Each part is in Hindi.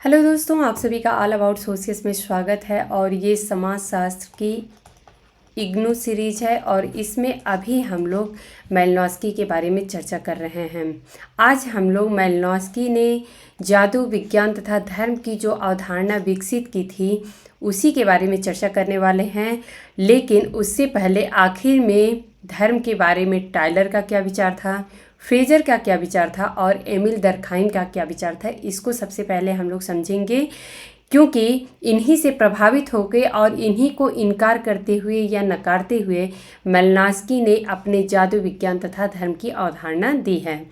हेलो दोस्तों, आप सभी का ऑल अबाउट सोशियस में स्वागत है। और ये समाजशास्त्र की इग्नू सीरीज है और इसमें अभी हम लोग मेलिनोव्स्की के बारे में चर्चा कर रहे हैं। आज हम लोग मेलिनोव्स्की ने जादू, विज्ञान तथा धर्म की जो अवधारणा विकसित की थी उसी के बारे में चर्चा करने वाले हैं। लेकिन उससे पहले आखिर में धर्म के बारे में टायलर का क्या विचार था, फ्रेजर का क्या विचार था और एमिल डर्कहाइम का क्या विचार था, इसको सबसे पहले हम लोग समझेंगे। क्योंकि इन्हीं से प्रभावित होकर और इन्हीं को इनकार करते हुए या नकारते हुए मेलिनोव्स्की ने अपने जादू, विज्ञान तथा धर्म की अवधारणा दी है।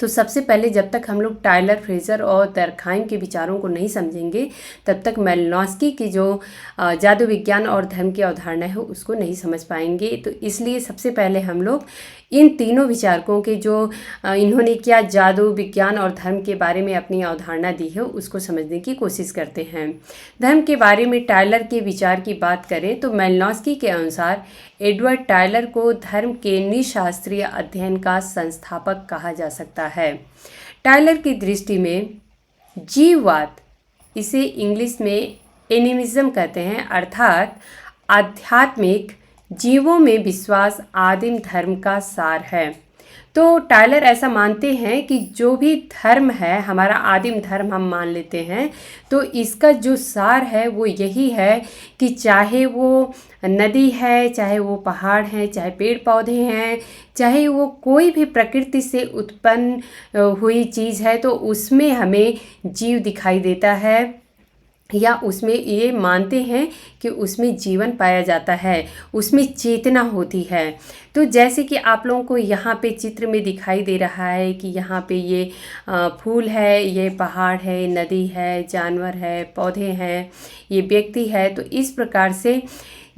तो सबसे पहले जब तक हम लोग टायलर, फ्रेजर और डर्कहाइम के विचारों को नहीं समझेंगे तब तक मेलिनोव्स्की की जो जादू, विज्ञान और धर्म की अवधारणा है उसको नहीं समझ पाएंगे। तो इसलिए सबसे पहले हम लोग इन तीनों विचारकों के जो इन्होंने क्या जादू, विज्ञान और धर्म के बारे में अपनी अवधारणा दी है उसको समझने की कोशिश करते हैं। धर्म के बारे में टायलर के विचार की बात करें तो मेलिनोव्स्की के अनुसार एडवर्ड टायलर को धर्म के निशास्त्रीय अध्ययन का संस्थापक कहा जा सकता है। टायलर की दृष्टि में जीववाद, इसे इंग्लिश में एनिमिज्म कहते हैं, अर्थात आध्यात्मिक जीवों में विश्वास आदिम धर्म का सार है। तो टायलर ऐसा मानते हैं कि जो भी धर्म है, हमारा आदिम धर्म हम मान लेते हैं, तो इसका जो सार है वो यही है कि चाहे वो नदी है, चाहे वो पहाड़ हैं, चाहे पेड़ पौधे हैं, चाहे वो कोई भी प्रकृति से उत्पन्न हुई चीज़ है, तो उसमें हमें जीव दिखाई देता है या उसमें ये मानते हैं कि उसमें जीवन पाया जाता है, उसमें चेतना होती है। तो जैसे कि आप लोगों को यहाँ पे चित्र में दिखाई दे रहा है कि यहाँ पे ये फूल है, ये पहाड़ है, नदी है, जानवर है, पौधे हैं, ये व्यक्ति है। तो इस प्रकार से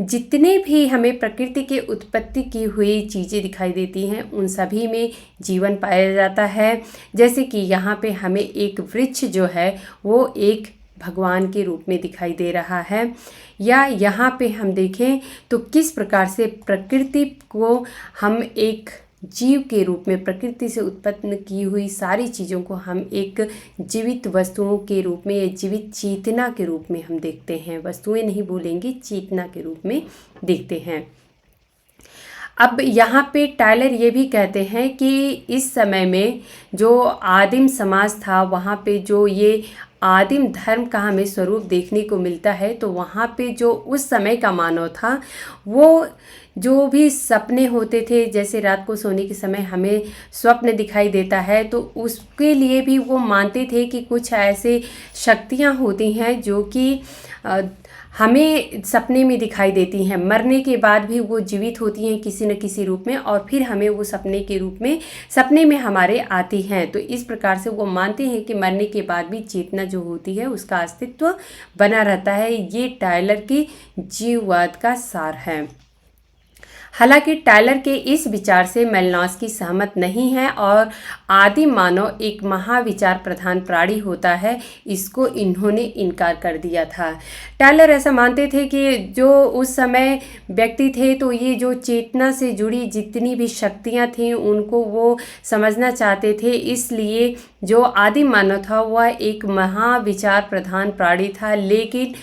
जितने भी हमें प्रकृति के उत्पत्ति की हुई चीज़ें दिखाई देती हैं उन सभी में जीवन पाया जाता है। जैसे कि यहाँ पे हमें एक वृक्ष जो है वो एक भगवान के रूप में दिखाई दे रहा है, या यहाँ पे हम देखें तो किस प्रकार से प्रकृति को हम एक जीव के रूप में, प्रकृति से उत्पन्न की हुई सारी चीज़ों को हम एक जीवित वस्तुओं के रूप में या जीवित चेतना के रूप में हम देखते हैं। वस्तुएं नहीं बोलेंगे, चेतना के रूप में देखते हैं। अब यहाँ पे टायलर ये भी कहते हैं कि इस समय में जो आदिम समाज था वहाँ पे जो ये आदिम धर्म का हमें स्वरूप देखने को मिलता है, तो वहाँ पे जो उस समय का मानव था वो जो भी सपने होते थे, जैसे रात को सोने के समय हमें स्वप्न दिखाई देता है, तो उसके लिए भी वो मानते थे कि कुछ ऐसे शक्तियाँ होती हैं जो कि हमें सपने में दिखाई देती हैं। मरने के बाद भी वो जीवित होती हैं किसी न किसी रूप में और फिर हमें वो सपने के रूप में, सपने में हमारे आती हैं। तो इस प्रकार से वो मानते हैं कि मरने के बाद भी चेतना जो होती है उसका अस्तित्व बना रहता है। ये टायलर की जीववाद का सार है। हालांकि टायलर के इस विचार से मेलिनोव्स्की सहमत नहीं है और आदिम मानव एक महाविचार प्रधान प्राणी होता है, इसको इन्होंने इनकार कर दिया था। टायलर ऐसा मानते थे कि जो उस समय व्यक्ति थे तो ये जो चेतना से जुड़ी जितनी भी शक्तियाँ थीं उनको वो समझना चाहते थे, इसलिए जो आदिम मानव था वह एक महाविचार प्रधान प्राणी था। लेकिन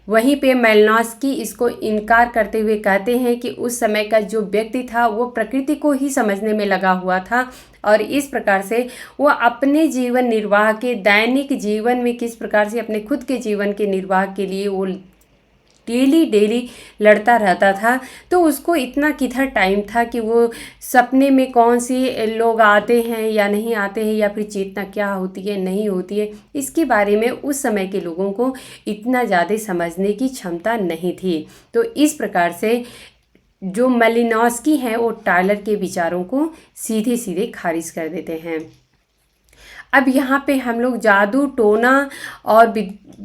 वहीं पे मेलिनोव्स्की इसको इनकार करते हुए कहते हैं कि उस समय का जो व्यक्ति था वो प्रकृति को ही समझने में लगा हुआ था और इस प्रकार से वो अपने जीवन निर्वाह के, दैनिक जीवन में किस प्रकार से अपने खुद के जीवन के निर्वाह के लिए वो डेली लड़ता रहता था। तो उसको इतना किधर टाइम था कि वो सपने में कौन से लोग आते हैं या नहीं आते हैं, या फिर चेतना क्या होती है नहीं होती है, इसके बारे में उस समय के लोगों को इतना ज़्यादा समझने की क्षमता नहीं थी। तो इस प्रकार से जो मेलिनोव्स्की हैं वो टायलर के विचारों को सीधे सीधे खारिज कर देते हैं। अब यहाँ पे हम लोग जादू, टोना और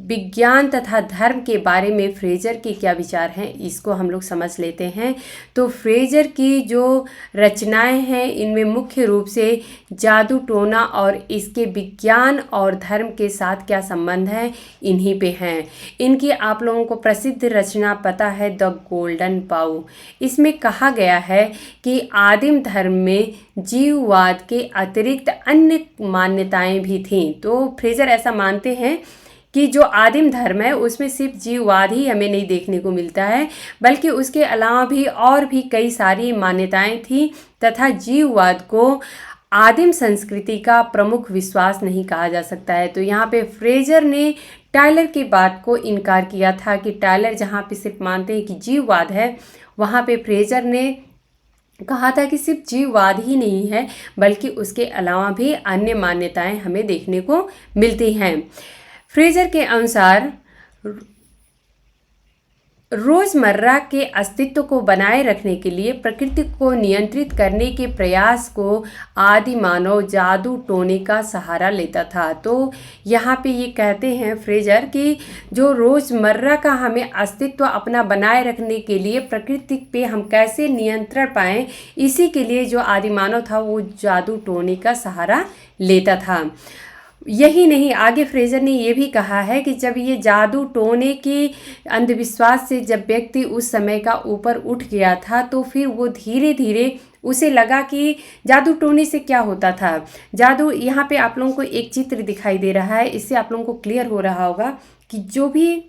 विज्ञान तथा धर्म के बारे में फ्रेजर के क्या विचार हैं इसको हम लोग समझ लेते हैं। तो फ्रेजर की जो रचनाएं हैं इनमें मुख्य रूप से जादू, टोना और इसके विज्ञान और धर्म के साथ क्या संबंध है इन्हीं पे हैं। इनकी आप लोगों को प्रसिद्ध रचना पता है, द गोल्डन बाउ। इसमें कहा गया है कि आदिम धर्म में जीववाद के अतिरिक्त अन्य मान्यताएं भी थीं। तो फ्रेजर ऐसा मानते हैं कि जो आदिम धर्म है उसमें सिर्फ जीववाद ही हमें नहीं देखने को मिलता है, बल्कि उसके अलावा भी और भी कई सारी मान्यताएं थी तथा जीववाद को आदिम संस्कृति का प्रमुख विश्वास नहीं कहा जा सकता है। तो यहाँ पे फ्रेजर ने टायलर की बात को इनकार किया था कि टायलर जहाँ पे सिर्फ मानते हैं कि जीववाद है, वहाँ पे फ्रेजर ने कहा था कि सिर्फ जीववाद ही नहीं है बल्कि उसके अलावा भी अन्य मान्यताएं हमें देखने को मिलती हैं। फ्रेजर के अनुसार रोज़मर्रा के अस्तित्व को बनाए रखने के लिए प्रकृति को नियंत्रित करने के प्रयास को आदि मानव जादू टोने का सहारा लेता था। तो यहाँ पे ये कहते हैं फ्रेजर कि जो रोज़मर्रा का हमें अस्तित्व अपना बनाए रखने के लिए प्रकृति पे हम कैसे नियंत्रण पाएँ, इसी के लिए जो आदि मानव था वो जादू टोने का सहारा लेता था। यही नहीं, आगे फ्रेजर ने ये भी कहा है कि जब ये जादू टोने के अंधविश्वास से जब व्यक्ति उस समय का ऊपर उठ गया था तो फिर वो धीरे धीरे उसे लगा कि जादू टोने से क्या होता था। जादू, यहाँ पे आप लोगों को एक चित्र दिखाई दे रहा है, इससे आप लोगों को क्लियर हो रहा होगा कि जो भी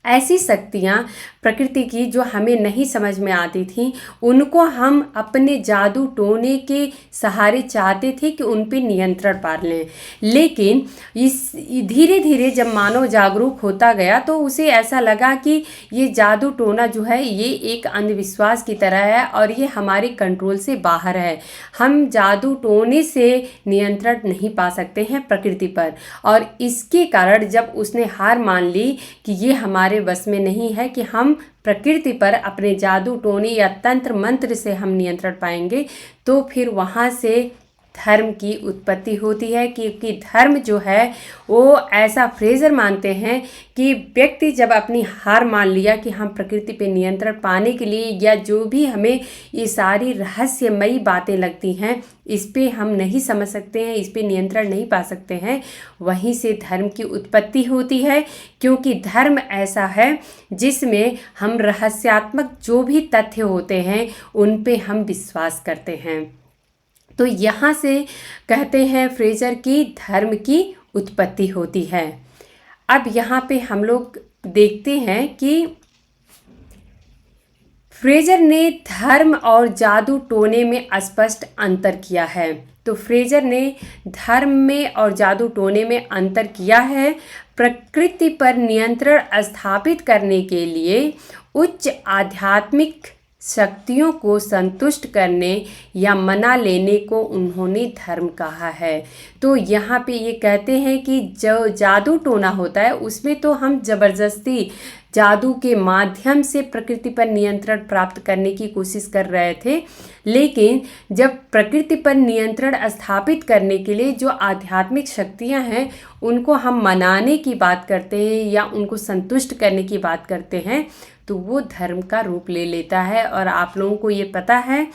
ऐसी शक्तियाँ प्रकृति की जो हमें नहीं समझ में आती थी, उनको हम अपने जादू टोने के सहारे चाहते थे कि उन पे नियंत्रण पा लें। लेकिन इस धीरे धीरे जब मानव जागरूक होता गया तो उसे ऐसा लगा कि ये जादू टोना जो है ये एक अंधविश्वास की तरह है और ये हमारे कंट्रोल से बाहर है। हम जादू टोने से नियंत्रण नहीं पा सकते हैं प्रकृति पर, और इसके कारण जब उसने हार मान ली कि ये हमारे बस में नहीं है कि हम प्रकृति पर अपने जादू टोने या तंत्र मंत्र से हम नियंत्रण पाएंगे, तो फिर वहाँ से धर्म की उत्पत्ति होती है। क्योंकि धर्म जो है वो, ऐसा फ्रेजर मानते हैं कि व्यक्ति जब अपनी हार मान लिया कि हम प्रकृति पे नियंत्रण पाने के लिए, या जो भी हमें ये सारी रहस्यमयी बातें लगती हैं इस पे हम नहीं समझ सकते हैं, इस पे नियंत्रण नहीं पा सकते हैं, वहीं से धर्म की उत्पत्ति होती है। क्योंकि धर्म ऐसा है जिसमें हम रहस्यात्मक जो भी तथ्य होते हैं उन पे हम विश्वास करते हैं। तो यहाँ से कहते हैं फ्रेजर की धर्म की उत्पत्ति होती है। अब यहाँ पे हम लोग देखते हैं कि फ्रेजर ने धर्म और जादू टोने में स्पष्ट अंतर किया है। तो फ्रेजर ने धर्म में और जादू टोने में अंतर किया है। प्रकृति पर नियंत्रण स्थापित करने के लिए उच्च आध्यात्मिक शक्तियों को संतुष्ट करने या मना लेने को उन्होंने धर्म कहा है। तो यहाँ पे ये कहते हैं कि जो जादू टोना होता है उसमें तो हम ज़बरदस्ती जादू के माध्यम से प्रकृति पर नियंत्रण प्राप्त करने की कोशिश कर रहे थे, लेकिन जब प्रकृति पर नियंत्रण स्थापित करने के लिए जो आध्यात्मिक शक्तियां हैं उनको हम मनाने की बात करते हैं या उनको संतुष्ट करने की बात करते हैं, तो वो धर्म का रूप ले लेता है। और आप लोगों को ये पता है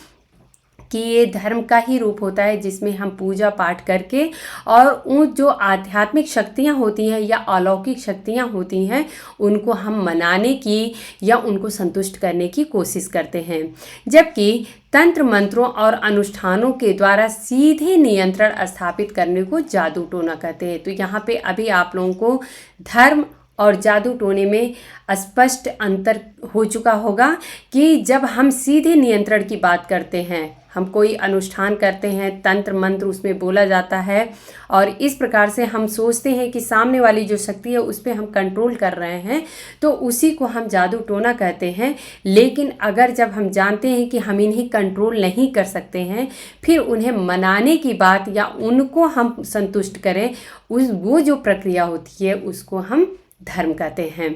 कि ये धर्म का ही रूप होता है जिसमें हम पूजा पाठ करके और उन जो आध्यात्मिक शक्तियाँ होती हैं या अलौकिक शक्तियाँ होती हैं उनको हम मनाने की या उनको संतुष्ट करने की कोशिश करते हैं। जबकि तंत्र मंत्रों और अनुष्ठानों के द्वारा सीधे नियंत्रण स्थापित करने को जादू टोना कहते हैं। तो यहाँ पे अभी आप लोगों को धर्म और जादू टोने में स्पष्ट अंतर हो चुका होगा कि जब हम सीधे नियंत्रण की बात करते हैं, हम कोई अनुष्ठान करते हैं, तंत्र मंत्र उसमें बोला जाता है और इस प्रकार से हम सोचते हैं कि सामने वाली जो शक्ति है उस पर हम कंट्रोल कर रहे हैं, तो उसी को हम जादू टोना कहते हैं। लेकिन अगर जब हम जानते हैं कि हम इन्हें कंट्रोल नहीं कर सकते हैं, फिर उन्हें मनाने की बात या उनको हम संतुष्ट करें, वो जो प्रक्रिया होती है उसको हम धर्म कहते हैं।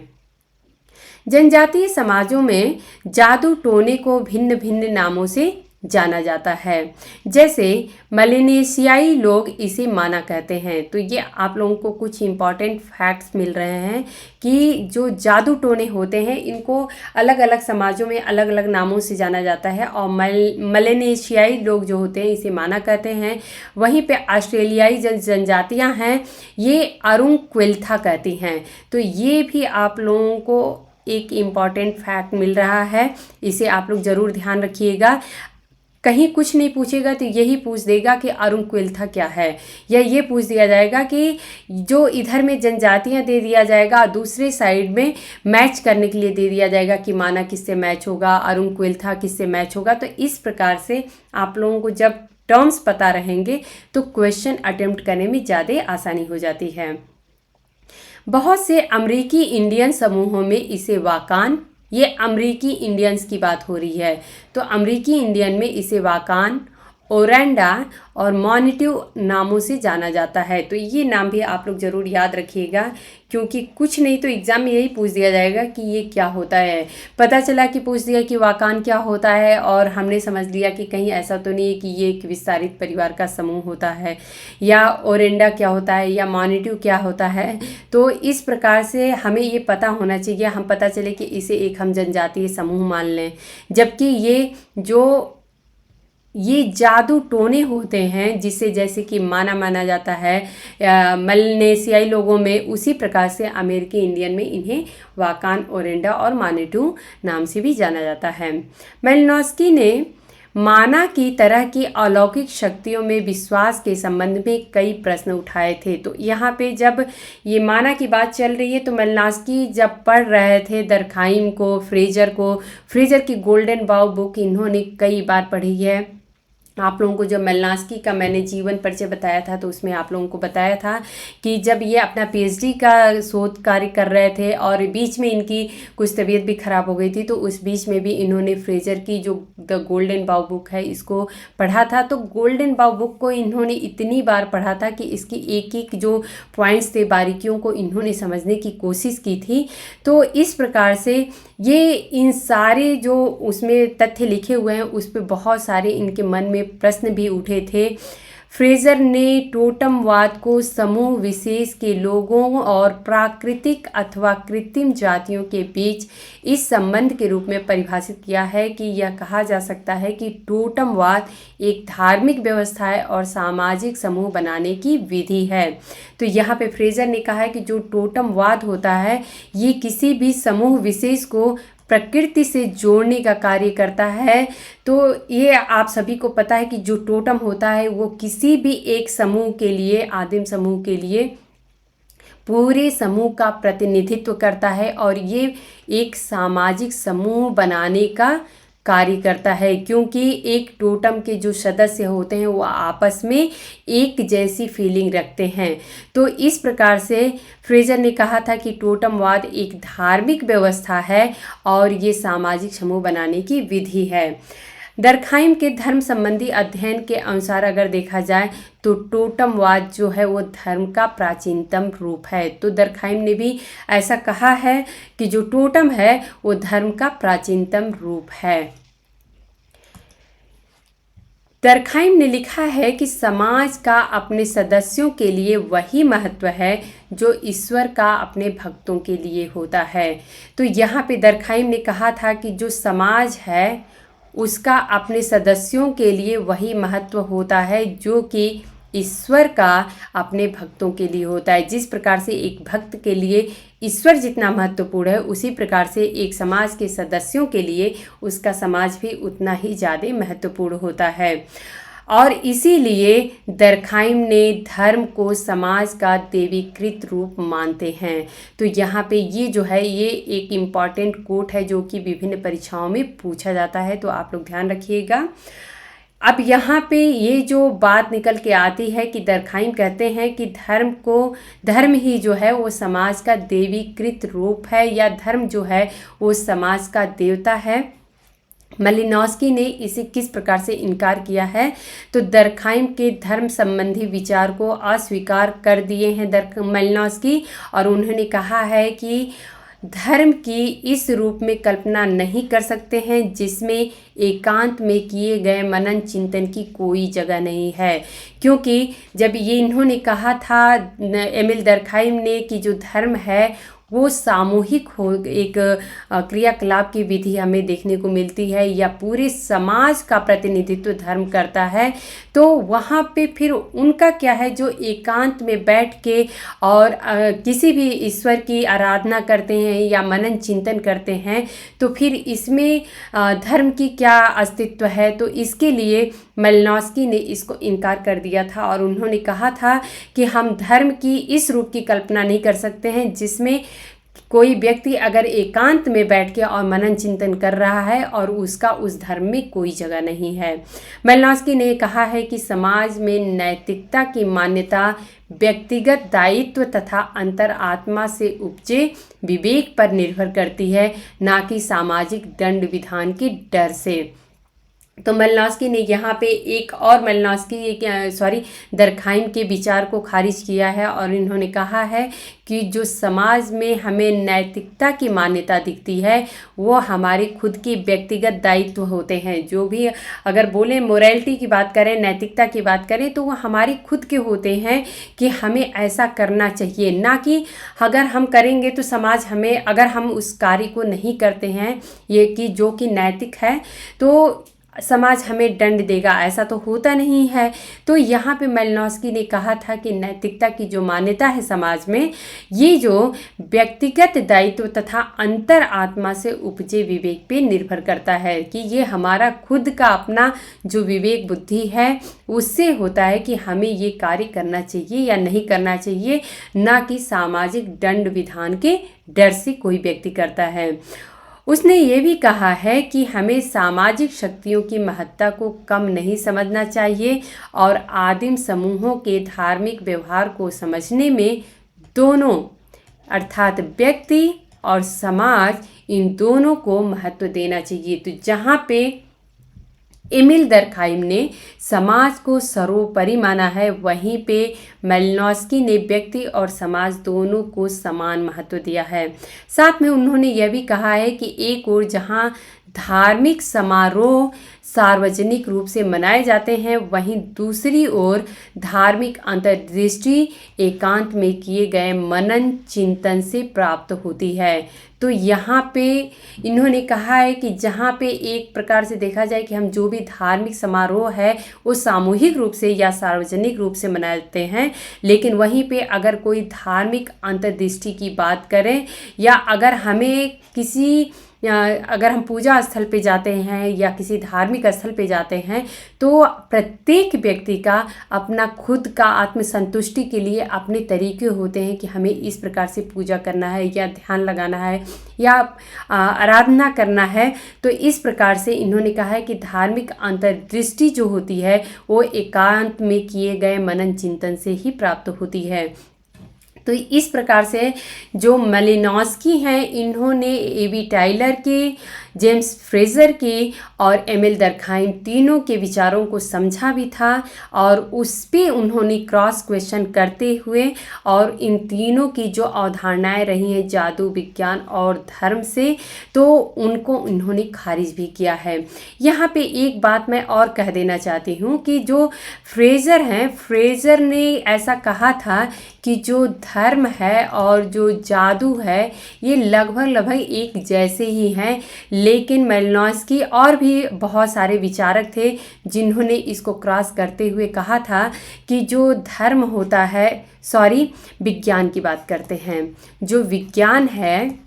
जनजातीय समाजों में जादू टोने को भिन्न भिन्न नामों से जाना जाता है। जैसे मलेशियाई लोग इसे माना कहते हैं। तो ये आप लोगों को कुछ इम्पॉर्टेंट फैक्ट्स मिल रहे हैं कि जो जादू टोने होते हैं इनको अलग अलग समाजों में अलग अलग नामों से जाना जाता है। और मलेशियाई लोग जो होते हैं इसे माना कहते हैं। वहीं पे ऑस्ट्रेलियाई जनजातियां हैं, ये अरुंग क्विल्था कहती हैं। तो ये भी आप लोगों को एक इम्पॉर्टेंट फैक्ट मिल रहा है, इसे आप लोग ज़रूर ध्यान रखिएगा। कहीं कुछ नहीं पूछेगा तो यही पूछ देगा कि अरुण क्विल्था क्या है, या ये पूछ दिया जाएगा कि जो इधर में जनजातियां दे दिया जाएगा और दूसरे साइड में मैच करने के लिए दे दिया जाएगा कि माना किससे मैच होगा, अरुण क्विल्था किससे मैच होगा। तो इस प्रकार से आप लोगों को जब टर्म्स पता रहेंगे तो क्वेश्चन अटेम्प्ट करने में ज़्यादा आसानी हो जाती है। बहुत से अमेरिकी इंडियन समूहों में इसे वाकान, ये अमेरिकी इंडियंस की बात हो रही है, तो अमेरिकी इंडियन में इसे वाकान, ओरेंडा और मॉनिटिव नामों से जाना जाता है। तो ये नाम भी आप लोग ज़रूर याद रखिएगा, क्योंकि कुछ नहीं तो एग्ज़ाम में यही पूछ दिया जाएगा कि ये क्या होता है। पता चला कि पूछ दिया कि वाकान क्या होता है और हमने समझ लिया कि कहीं ऐसा तो नहीं है कि ये एक विस्तारित परिवार का समूह होता है, या ओरेंडा क्या होता है, या मॉनिटिव क्या होता है। तो इस प्रकार से हमें ये पता होना चाहिए, हम पता चले कि इसे एक हम जनजातीय समूह मान लें, जबकि ये जादू टोने होते हैं जिसे जैसे कि माना जाता है मलेशियाई लोगों में, उसी प्रकार से अमेरिकी इंडियन में इन्हें वाकान, ओरेंडा और मॉनिटिव नाम से भी जाना जाता है। मेलिनोस्की ने माना की तरह की अलौकिक शक्तियों में विश्वास के संबंध में कई प्रश्न उठाए थे। तो यहाँ पे जब ये माना की बात चल रही है तो मेलिनोस्की जब पढ़ रहे थे दरखाइम को, फ्रेजर की गोल्डन बाउ बुक इन्होंने कई बार पढ़ी है। आप लोगों को जब मेलिनोस्की का मैंने जीवन परिचय बताया था तो उसमें आप लोगों को बताया था कि जब ये अपना पीएचडी का शोध कार्य कर रहे थे और बीच में इनकी कुछ तबीयत भी ख़राब हो गई थी, तो उस बीच में भी इन्होंने फ्रेजर की जो द गोल्डन बाउ बुक है इसको पढ़ा था। तो गोल्डन बाउ बुक को इन्होंने इतनी बार पढ़ा था कि इसकी एक एक जो पॉइंट्स थे, बारीकियों को इन्होंने समझने की कोशिश की थी। तो इस प्रकार से ये इन सारे जो उसमें तथ्य लिखे हुए हैं उस पर बहुत सारे इनके मन में प्रश्न भी उठे थे। फ्रेजर ने टोटमवाद को समूह विशेष के लोगों और प्राकृतिक अथवा कृत्रिम जातियों के बीच इस संबंध के रूप में परिभाषित किया है कि यह कहा जा सकता है कि टोटमवाद एक धार्मिक व्यवस्था है और सामाजिक समूह बनाने की विधि है। तो यहाँ पे फ्रेजर ने कहा है कि जो टोटमवाद होता है ये किसी भी समूह विशेष को प्रकृति से जोड़ने का कार्य करता है। तो ये आप सभी को पता है कि जो टोटम होता है वो किसी भी एक समूह के लिए, आदिम समूह के लिए पूरे समूह का प्रतिनिधित्व करता है और ये एक सामाजिक समूह बनाने का कार्य करता है, क्योंकि एक टोटम के जो सदस्य होते हैं वो आपस में एक जैसी फीलिंग रखते हैं। तो इस प्रकार से फ्रेजर ने कहा था कि टोटमवाद एक धार्मिक व्यवस्था है और ये सामाजिक समूह बनाने की विधि है। दरखाइम के धर्म संबंधी अध्ययन के अनुसार अगर देखा जाए तो टोटमवाद जो है वो धर्म का प्राचीनतम रूप है। तो दरखाइम ने भी ऐसा कहा है कि जो टोटम है वो धर्म का प्राचीनतम रूप है। दरखाइम ने लिखा है कि समाज का अपने सदस्यों के लिए वही महत्व है जो ईश्वर का अपने भक्तों के लिए होता है। तो यहाँ पे दरखाइम ने कहा था कि जो समाज है उसका अपने सदस्यों के लिए वही महत्व होता है जो कि ईश्वर का अपने भक्तों के लिए होता है। जिस प्रकार से एक भक्त के लिए ईश्वर जितना महत्वपूर्ण है उसी प्रकार से एक समाज के सदस्यों के लिए उसका समाज भी उतना ही ज़्यादा महत्वपूर्ण होता है। और इसीलिए दरखाइम ने धर्म को समाज का देवीकृत रूप मानते हैं। तो यहाँ पे ये जो है ये एक इम्पॉर्टेंट कोट है जो कि विभिन्न परीक्षाओं में पूछा जाता है, तो आप लोग ध्यान रखिएगा। अब यहाँ पे ये जो बात निकल के आती है कि दरखाइम कहते हैं कि धर्म ही जो है वो समाज का देवीकृत रूप है, या धर्म जो है वो समाज का देवता है। मेलिनोस्की ने इसे किस प्रकार से इनकार किया है, तो दरखाइम के धर्म संबंधी विचार को अस्वीकार कर दिए हैं मेलिनोस्की, और उन्होंने कहा है कि धर्म की इस रूप में कल्पना नहीं कर सकते हैं जिसमें एकांत में किए गए मनन चिंतन की कोई जगह नहीं है। क्योंकि जब ये इन्होंने कहा था एमिल दरखाइम ने कि जो धर्म है वो सामूहिक हो एक क्रियाकलाप की विधि हमें देखने को मिलती है या पूरे समाज का प्रतिनिधित्व धर्म करता है, तो वहाँ पे फिर उनका क्या है, जो एकांत में बैठ के और किसी भी ईश्वर की आराधना करते हैं या मनन चिंतन करते हैं, तो फिर इसमें धर्म की क्या अस्तित्व है। तो इसके लिए मालिनोव्स्की ने इसको इनकार कर दिया था और उन्होंने कहा था कि हम धर्म की इस रूप की कल्पना नहीं कर सकते हैं जिसमें कोई व्यक्ति अगर एकांत में बैठ के और मनन चिंतन कर रहा है और उसका उस धर्म में कोई जगह नहीं है। मालिनोव्स्की ने कहा है कि समाज में नैतिकता की मान्यता व्यक्तिगत दायित्व तथा अंतरात्मा से उपजे विवेक पर निर्भर करती है, ना कि सामाजिक दंड विधान के डर से। तो मालिनोव्स्की ने यहाँ पे एक और दर्खाइम के विचार को खारिज किया है और इन्होंने कहा है कि जो समाज में हमें नैतिकता की मान्यता दिखती है वो हमारे खुद के व्यक्तिगत दायित्व होते हैं। जो भी अगर बोलें मोरालिटी की बात करें, नैतिकता की बात करें, तो वो हमारे खुद के होते हैं कि हमें ऐसा करना चाहिए, ना कि अगर हम करेंगे तो समाज हमें, अगर हम उस कार्य को नहीं करते हैं ये कि जो कि नैतिक है, तो समाज हमें दंड देगा, ऐसा तो होता नहीं है। तो यहाँ पे मालिनोव्स्की ने कहा था कि नैतिकता की जो मान्यता है समाज में, ये जो व्यक्तिगत दायित्व तथा अंतर आत्मा से उपजे विवेक पे निर्भर करता है, कि ये हमारा खुद का अपना जो विवेक बुद्धि है उससे होता है कि हमें ये कार्य करना चाहिए या नहीं करना चाहिए, ना कि सामाजिक दंड विधान के डर से कोई व्यक्ति करता है। उसने ये भी कहा है कि हमें सामाजिक शक्तियों की महत्ता को कम नहीं समझना चाहिए और आदिम समूहों के धार्मिक व्यवहार को समझने में दोनों अर्थात व्यक्ति और समाज, इन दोनों को महत्व देना चाहिए। तो जहाँ पे एमिल दर्खाइम ने समाज को सर्वोपरि माना है, वहीं पे मालिनोव्स्की ने व्यक्ति और समाज दोनों को समान महत्व दिया है। साथ में उन्होंने यह भी कहा है कि एक ओर जहां धार्मिक समारोह सार्वजनिक रूप से मनाए जाते हैं, वहीं दूसरी ओर धार्मिक अंतर्दृष्टि एकांत में किए गए मनन चिंतन से प्राप्त होती है। तो यहाँ पे इन्होंने कहा है कि जहाँ पे एक प्रकार से देखा जाए कि हम जो भी धार्मिक समारोह है वो सामूहिक रूप से या सार्वजनिक रूप से मनाते हैं, लेकिन वहीं पे अगर कोई धार्मिक अंतर्दृष्टि की बात करें या अगर हमें अगर हम पूजा स्थल पे जाते हैं या किसी धार्मिक स्थल पे जाते हैं, तो प्रत्येक व्यक्ति का अपना खुद का आत्मसंतुष्टि के लिए अपने तरीके होते हैं कि हमें इस प्रकार से पूजा करना है या ध्यान लगाना है या आराधना करना है। तो इस प्रकार से इन्होंने कहा है कि धार्मिक अंतर्दृष्टि जो होती है वो एकांत में किए गए मनन चिंतन से ही प्राप्त होती है। तो इस प्रकार से जो मालिनोव्स्की हैं, इन्होंने ए.बी. टाइलर के, जेम्स फ्रेजर के और एमिल दर्खाइम तीनों के विचारों को समझा भी था और उस पे उन्होंने क्रॉस क्वेश्चन करते हुए और इन तीनों की जो अवधारणाएं रही हैं जादू, विज्ञान और धर्म से, तो उनको उन्होंने खारिज भी किया है। यहाँ पे एक बात मैं और कह देना चाहती हूँ कि जो फ्रेजर हैं, फ्रेजर ने ऐसा कहा था कि जो धर्म है और जो जादू है ये लगभग एक जैसे ही हैं, लेकिन मालिनोव्स्की और भी बहुत सारे विचारक थे जिन्होंने इसको क्रॉस करते हुए कहा था कि जो धर्म होता है, विज्ञान की बात करते हैं, जो विज्ञान है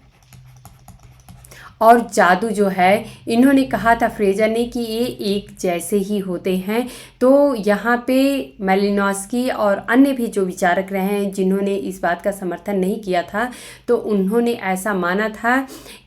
और जादू जो है, इन्होंने कहा था फ्रेजर ने कि ये एक जैसे ही होते हैं। तो यहाँ पे मालिनोव्स्की और अन्य भी जो विचारक रहे हैं जिन्होंने इस बात का समर्थन नहीं किया था, तो उन्होंने ऐसा माना था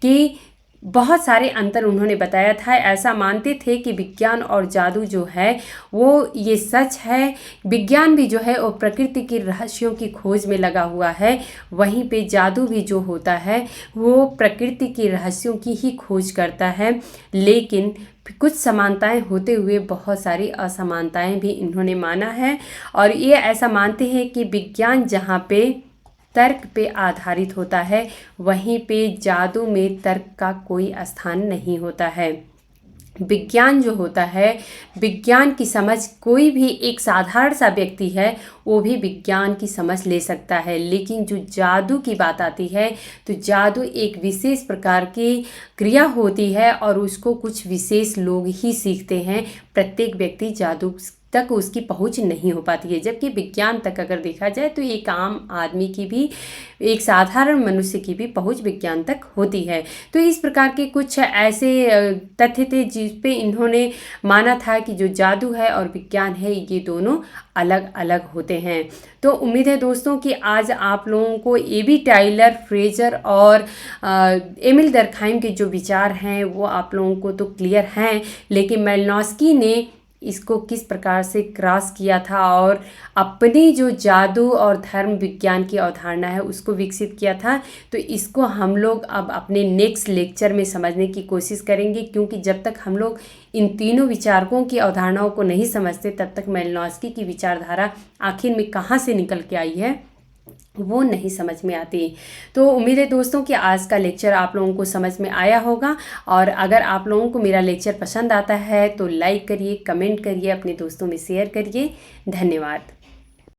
कि बहुत सारे अंतर उन्होंने बताया था। ऐसा मानते थे कि विज्ञान और जादू जो है वो ये सच है, विज्ञान भी जो है वो प्रकृति के रहस्यों की खोज में लगा हुआ है, वहीं पे जादू भी जो होता है वो प्रकृति के रहस्यों की ही खोज करता है, लेकिन कुछ समानताएं होते हुए बहुत सारी असमानताएं भी इन्होंने माना है। और ये ऐसा मानते हैं कि विज्ञान जहाँ पे तर्क पे आधारित होता है, वहीं पे जादू में तर्क का कोई स्थान नहीं होता है। विज्ञान जो होता है, विज्ञान की समझ कोई भी एक साधारण सा व्यक्ति है वो भी विज्ञान की समझ ले सकता है। लेकिन जो जादू की बात आती है तो जादू एक विशेष प्रकार की क्रिया होती है और उसको कुछ विशेष लोग ही सीखते हैं। प्रत्येक व्यक्ति जादू तक उसकी पहुंच नहीं हो पाती है। जबकि विज्ञान तक अगर देखा जाए तो एक आम आदमी की भी, एक साधारण मनुष्य की भी पहुंच विज्ञान तक होती है। तो इस प्रकार के कुछ ऐसे तथ्य थे जिस पे इन्होंने माना था कि जो जादू है और विज्ञान है ये दोनों अलग अलग होते हैं। तो उम्मीद है दोस्तों कि आज आप लोगों को एबी टाइलर, फ्रेजर और एमिल डर्कहाइम के जो विचार हैं वो आप लोगों को तो क्लियर हैं, लेकिन मेलिनोव्स्की ने इसको किस प्रकार से क्रॉस किया था और अपनी जो जादू और धर्म विज्ञान की अवधारणा है उसको विकसित किया था, तो इसको हम लोग अब अपने नेक्स्ट लेक्चर में समझने की कोशिश करेंगे। क्योंकि जब तक हम लोग इन तीनों विचारकों की अवधारणाओं को नहीं समझते तब तक मेलिनोव्स्की की विचारधारा आखिर में कहाँ से निकल के आई है वो नहीं समझ में आती। तो उम्मीद है दोस्तों कि आज का लेक्चर आप लोगों को समझ में आया होगा, और अगर आप लोगों को मेरा लेक्चर पसंद आता है तो लाइक करिए, कमेंट करिए, अपने दोस्तों में शेयर करिए। धन्यवाद।